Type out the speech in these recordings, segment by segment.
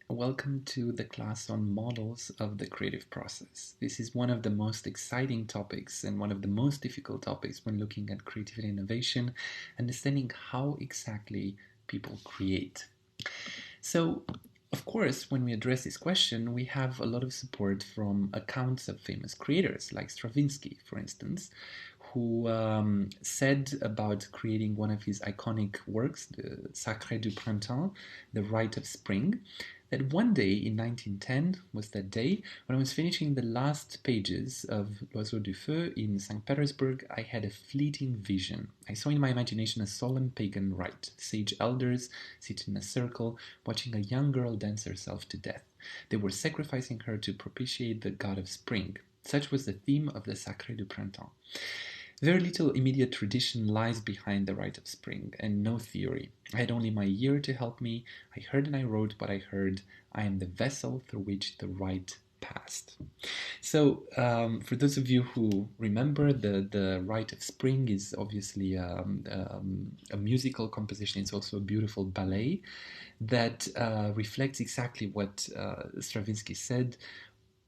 Welcome to the class on models of the creative process. This is one of the most exciting topics and one of the most difficult topics when looking at creativity and innovation, understanding how exactly people create. So, of course, when we address this question, we have a lot of support from accounts of famous creators, like Stravinsky, for instance, who said about creating one of his iconic works, the Sacré du Printemps, the Rite of Spring, that one day in 1910 was that day when I was finishing the last pages of L'Oiseau du Feu in St. Petersburg. I had a fleeting vision. I saw in my imagination a solemn pagan rite, sage elders sit in a circle, watching a young girl dance herself to death. They were sacrificing her to propitiate the god of spring. Such was the theme of the Sacré du Printemps. Very little immediate tradition lies behind the rite of spring, and no theory. I had only my ear to help me. I heard and I wrote what I heard. I am the vessel through which the rite passed. So, for those of you who remember, the Rite of Spring is obviously a musical composition. It's also a beautiful ballet that reflects exactly what Stravinsky said,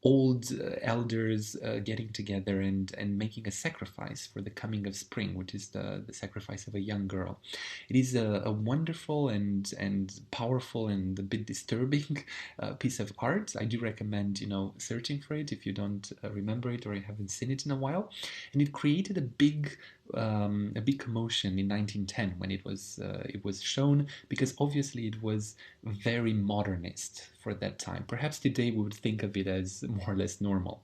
old elders getting together and making a sacrifice for the coming of spring, which is the sacrifice of a young girl. It is a wonderful and powerful and a bit disturbing piece of art. I do recommend, searching for it if you don't remember it or you haven't seen it in a while. And it created a big commotion in 1910 when it was shown, because obviously it was very modernist for that time. Perhaps today we would think of it as more or less normal.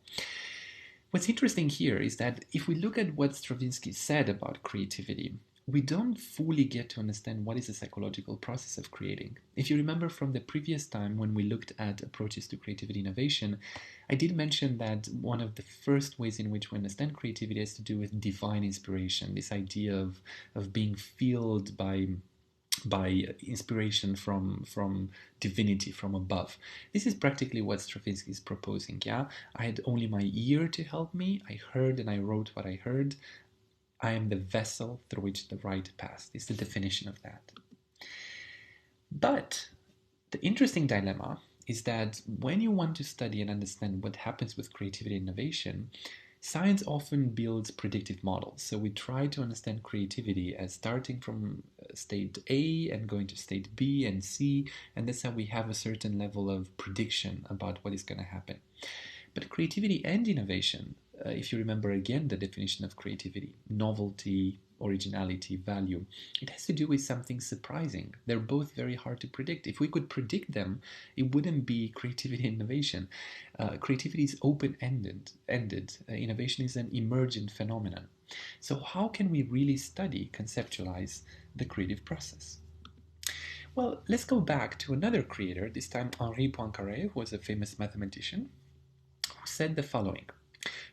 What's interesting here is that if we look at what Stravinsky said about creativity, we don't fully get to understand what is the psychological process of creating. If you remember from the previous time when we looked at approaches to creativity innovation, I did mention that one of the first ways in which we understand creativity has to do with divine inspiration, this idea of being filled by inspiration from divinity from above. This is practically what Stravinsky is proposing. Yeah, I had only my ear to help me. I heard and I wrote what I heard. I am the vessel through which the rite passed. Is the definition of that. But the interesting dilemma is that when you want to study and understand what happens with creativity and innovation, science often builds predictive models. So we try to understand creativity as starting from state A and going to state B and C, and that's how we have a certain level of prediction about what is going to happen. But creativity and innovation, if you remember again the definition of creativity, novelty, originality, value, it has to do with something surprising. They're both very hard to predict. If we could predict them, it wouldn't be creativity and innovation. Creativity is open-ended. Innovation is an emergent phenomenon. So how can we really study, conceptualize the creative process? Well, let's go back to another creator, this time Henri Poincaré, who was a famous mathematician, who said the following: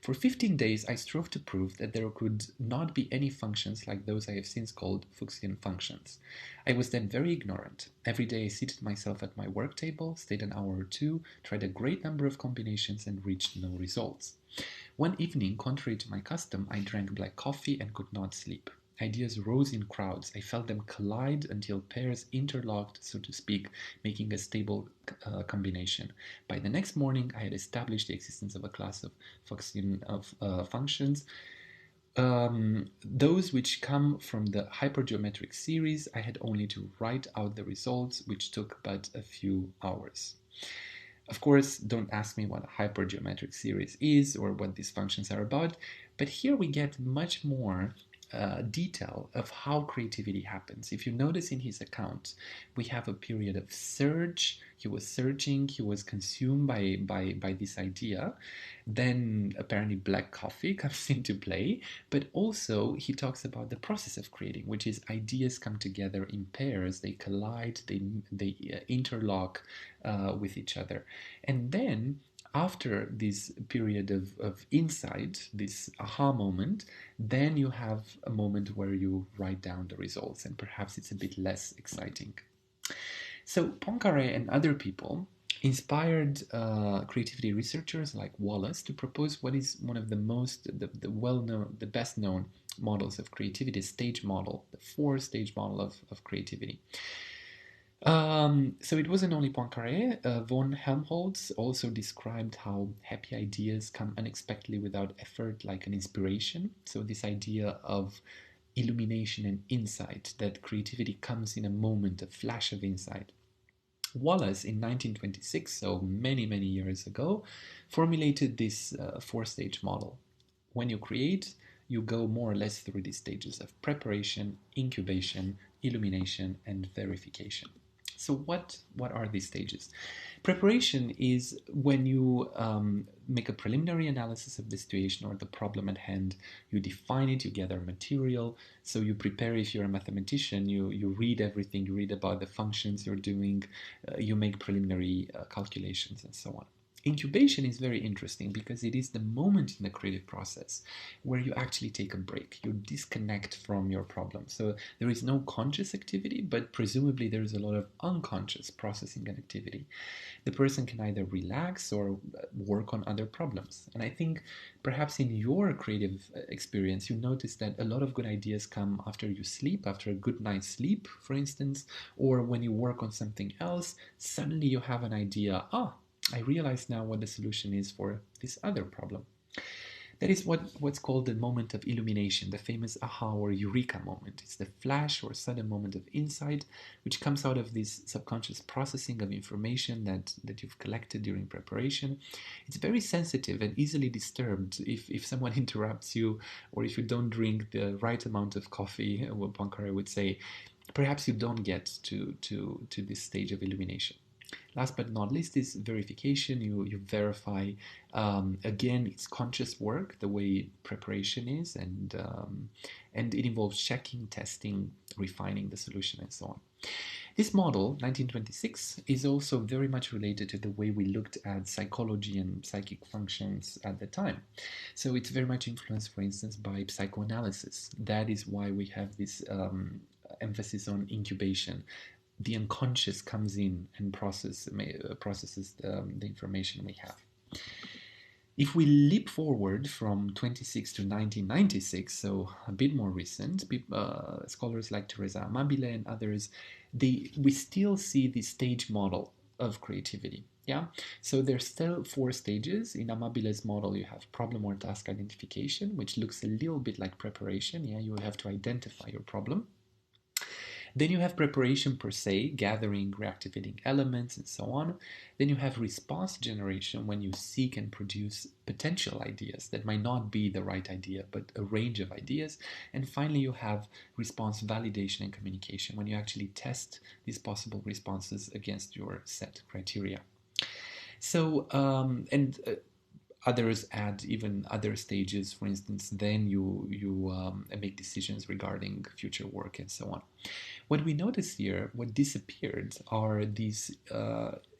for 15 days I strove to prove that there could not be any functions like those I have since called Fuchsian functions. I was then very ignorant. Every day I seated myself at my work table, stayed an hour or two, tried a great number of combinations and reached no results. One evening, contrary to my custom, I drank black coffee and could not sleep. Ideas rose in crowds. I felt them collide until pairs interlocked, so to speak, making a stable combination. By the next morning, I had established the existence of a class of Fuchsian functions. Those which come from the hypergeometric series, I had only to write out the results, which took but a few hours. Of course, don't ask me what a hypergeometric series is or what these functions are about, but here we get much more detail of how creativity happens. If you notice in his account, we have a period of surge. He was searching, he was consumed by this idea. Then apparently black coffee comes into play, but also he talks about the process of creating, which is ideas come together in pairs, they collide, they interlock with each other. And then after this period of insight, this aha moment, then you have a moment where you write down the results, and perhaps it's a bit less exciting. So Poincaré and other people inspired creativity researchers like Wallace to propose what is one of the well-known, the best-known models of creativity, stage model, the four-stage model of creativity. So it wasn't only Poincaré. Von Helmholtz also described how happy ideas come unexpectedly without effort, like an inspiration. So this idea of illumination and insight, that creativity comes in a moment, a flash of insight. Wallace in 1926, so many, many years ago, formulated this four-stage model. When you create, you go more or less through these stages of preparation, incubation, illumination, and verification. So what are these stages? Preparation is when you make a preliminary analysis of the situation or the problem at hand. You define it, you gather material. So you prepare, if you're a mathematician, you read everything, you read about the functions you're doing, you make preliminary calculations and so on. Incubation is very interesting because it is the moment in the creative process where you actually take a break. You disconnect from your problem. So there is no conscious activity, but presumably there is a lot of unconscious processing and activity. The person can either relax or work on other problems. And I think perhaps in your creative experience, you notice that a lot of good ideas come after you sleep, after a good night's sleep, for instance, or when you work on something else, suddenly you have an idea, I realize now what the solution is for this other problem. That is what's called the moment of illumination, the famous aha or eureka moment. It's the flash or sudden moment of insight which comes out of this subconscious processing of information that you've collected during preparation. It's very sensitive and easily disturbed if someone interrupts you or if you don't drink the right amount of coffee, what Poincaré would say, perhaps you don't get to this stage of illumination. Last but not least is verification. You verify, again, it's conscious work, the way preparation is, and it involves checking, testing, refining the solution, and so on. This model, 1926, is also very much related to the way we looked at psychology and psychic functions at the time. So it's very much influenced, for instance, by psychoanalysis. That is why we have this emphasis on incubation. The unconscious comes in and processes the information we have. If we leap forward from 26 to 1996, so a bit more recent, scholars like Teresa Amabile and others, we still see the stage model of creativity. Yeah, so there's still four stages. In Amabile's model, you have problem or task identification, which looks a little bit like preparation. Yeah, you will have to identify your problem. Then you have preparation per se, gathering, reactivating elements, and so on. Then you have response generation when you seek and produce potential ideas that might not be the right idea, but a range of ideas. And finally, you have response validation and communication when you actually test these possible responses against your set criteria. So, others add even other stages. For instance, then you make decisions regarding future work and so on. What we notice here, what disappeared, are these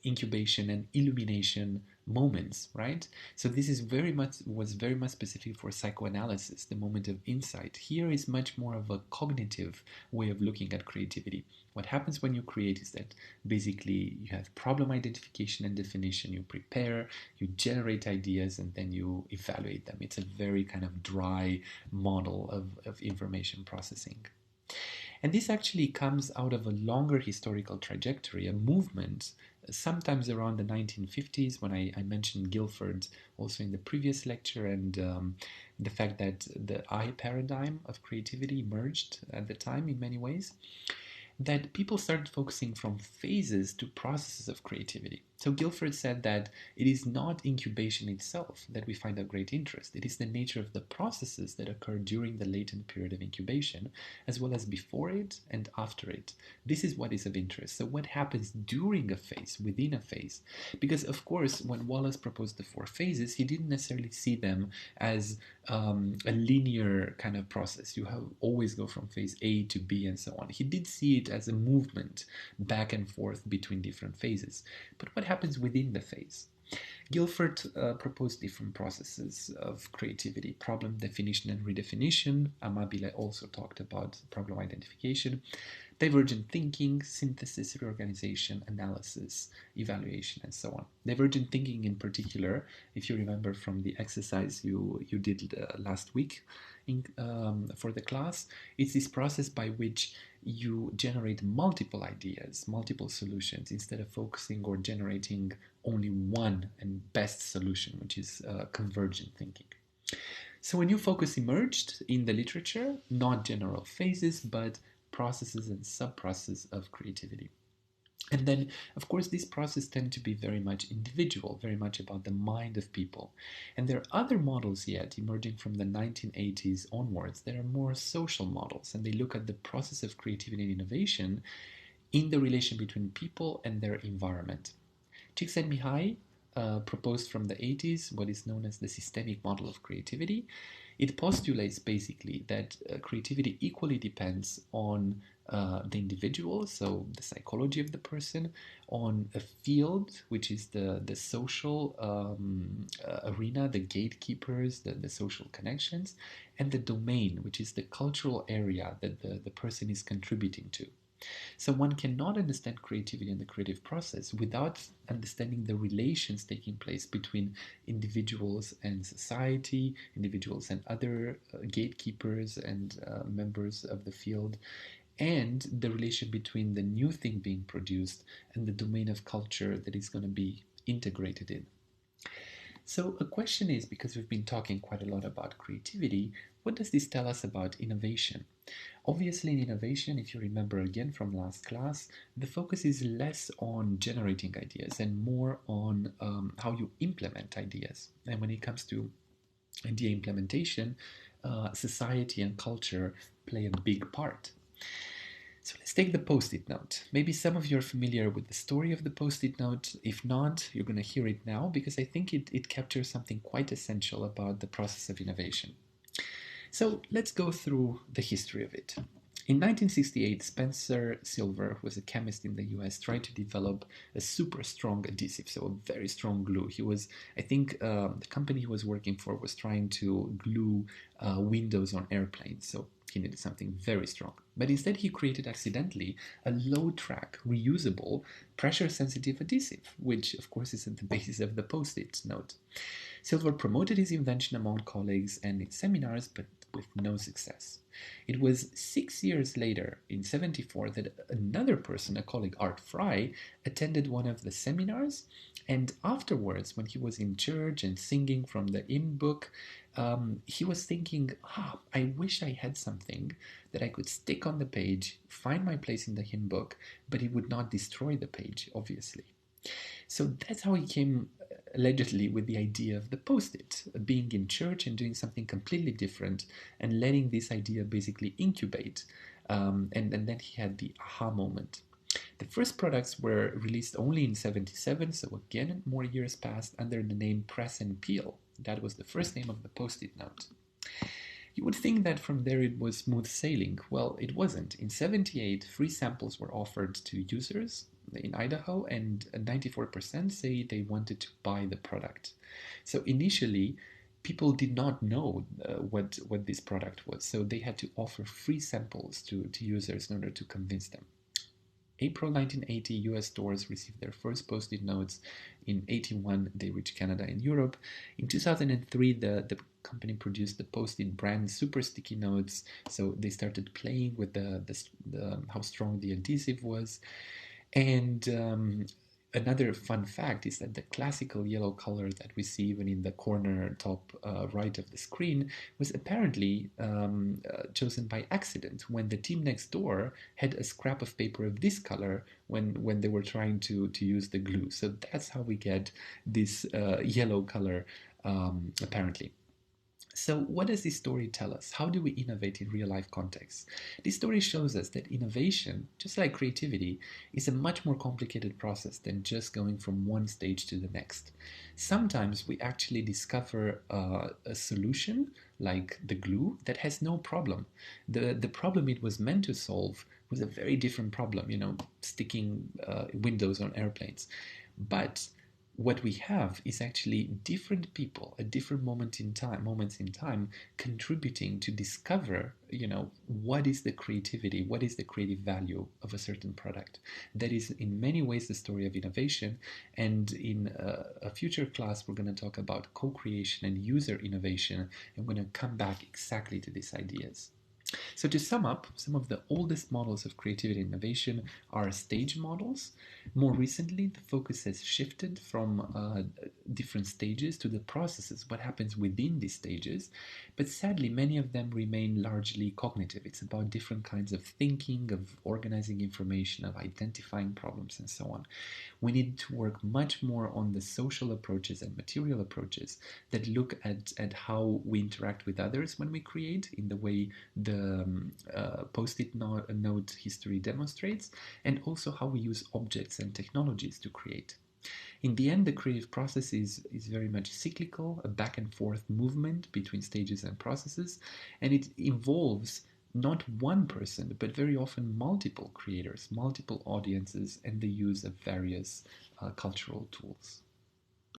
incubation and illumination moments, right? So this is was very much specific for psychoanalysis, the moment of insight. Here is much more of a cognitive way of looking at creativity. What happens when you create is that basically you have problem identification and definition, you prepare, you generate ideas, and then you evaluate them. It's a very kind of dry model of information processing. And this actually comes out of a longer historical trajectory, a movement, sometimes around the 1950s, when I mentioned Guilford also in the previous lecture, and the fact that the I paradigm of creativity emerged at the time in many ways, that people started focusing from phases to processes of creativity. So Guilford said that it is not incubation itself that we find of great interest. It is the nature of the processes that occur during the latent period of incubation, as well as before it and after it. This is what is of interest. So what happens during a phase, within a phase? Because of course, when Wallace proposed the four phases, he didn't necessarily see them as a linear kind of process. You always go from phase A to B and so on. He did see it as a movement back and forth between different phases. But what happens within the phase? Guilford proposed different processes of creativity: problem definition and redefinition. Amabile also talked about problem identification, divergent thinking, synthesis, reorganization, analysis, evaluation, and so on. Divergent thinking in particular, if you remember from the exercise you did last week for the class, it's this process by which you generate multiple ideas, multiple solutions, instead of focusing or generating only one and best solution, which is convergent thinking. So a new focus emerged in the literature, not general phases, but processes and sub-processes of creativity. And then, of course, these processes tend to be very much individual, very much about the mind of people. And there are other models yet emerging from the 1980s onwards that are more social models, and they look at the process of creativity and innovation in the relation between people and their environment. Csikszentmihalyi proposed from the 80s what is known as the systemic model of creativity. It postulates basically that creativity equally depends on the individual, so the psychology of the person, on a field, which is the social arena, the gatekeepers, the social connections, and the domain, which is the cultural area that the person is contributing to. So one cannot understand creativity and the creative process without understanding the relations taking place between individuals and society, individuals and other gatekeepers and members of the field, and the relation between the new thing being produced and the domain of culture that is going to be integrated in. So a question is, because we've been talking quite a lot about creativity, what does this tell us about innovation? Obviously, in innovation, if you remember again from last class, the focus is less on generating ideas and more on how you implement ideas. And when it comes to idea implementation, society and culture play a big part. So let's take the post-it note. Maybe some of you are familiar with the story of the post-it note. If not, you're going to hear it now because I think it captures something quite essential about the process of innovation. So let's go through the history of it. In 1968, Spencer Silver, who was a chemist in the US, tried to develop a super strong adhesive, so a very strong glue. I think the company he was working for was trying to glue windows on airplanes, so he needed something very strong. But instead, he created accidentally a low-track, reusable, pressure-sensitive adhesive, which of course is at the basis of the post-it note. Silver promoted his invention among colleagues and in seminars, but with no success. It was 6 years later, in 1974, that another person, a colleague, Art Fry, attended one of the seminars, and afterwards, when he was in church and singing from the hymn book, he was thinking, I wish I had something that I could stick on the page, find my place in the hymn book, but it would not destroy the page, obviously. So that's how he came allegedly with the idea of the post-it, being in church and doing something completely different and letting this idea basically incubate. And then he had the aha moment. The first products were released only in 1977, so again, more years passed under the name Press and Peel. That was the first name of the post-it note. You would think that from there it was smooth sailing. Well, it wasn't. In 1978, free samples were offered to users in Idaho, and 94% say they wanted to buy the product. So initially, people did not know what this product was, so they had to offer free samples to users in order to convince them. April 1980, US stores received their first post-it notes. In 1981, they reached Canada and Europe. In 2003, the company produced the post-it brand Super Sticky Notes, so they started playing with how strong the adhesive was. And another fun fact is that the classical yellow color that we see even in the corner top right of the screen was apparently chosen by accident when the team next door had a scrap of paper of this color when they were trying to use the glue. So that's how we get this yellow color apparently. So what does this story tell us? How do we innovate in real-life contexts? This story shows us that innovation, just like creativity, is a much more complicated process than just going from one stage to the next. Sometimes we actually discover a solution, like the glue, that has no problem. The problem it was meant to solve was a very different problem, sticking windows on airplanes. But what we have is actually different people at different moments in time contributing to discover what is the creativity, what is the creative value of a certain product. That is in many ways the story of innovation, and in a future class we're going to talk about co-creation and user innovation, and we're going to come back exactly to these ideas. So to sum up, some of the oldest models of creativity and innovation are stage models. More recently, the focus has shifted from different stages to the processes, what happens within these stages. But sadly, many of them remain largely cognitive. It's about different kinds of thinking, of organizing information, of identifying problems, and so on. We need to work much more on the social approaches and material approaches that look at how we interact with others when we create, in the way the post-it note history demonstrates, and also how we use objects and technologies to create. In the end, the creative process is very much cyclical, a back and forth movement between stages and processes, and it involves not one person, but very often multiple creators, multiple audiences, and the use of various cultural tools.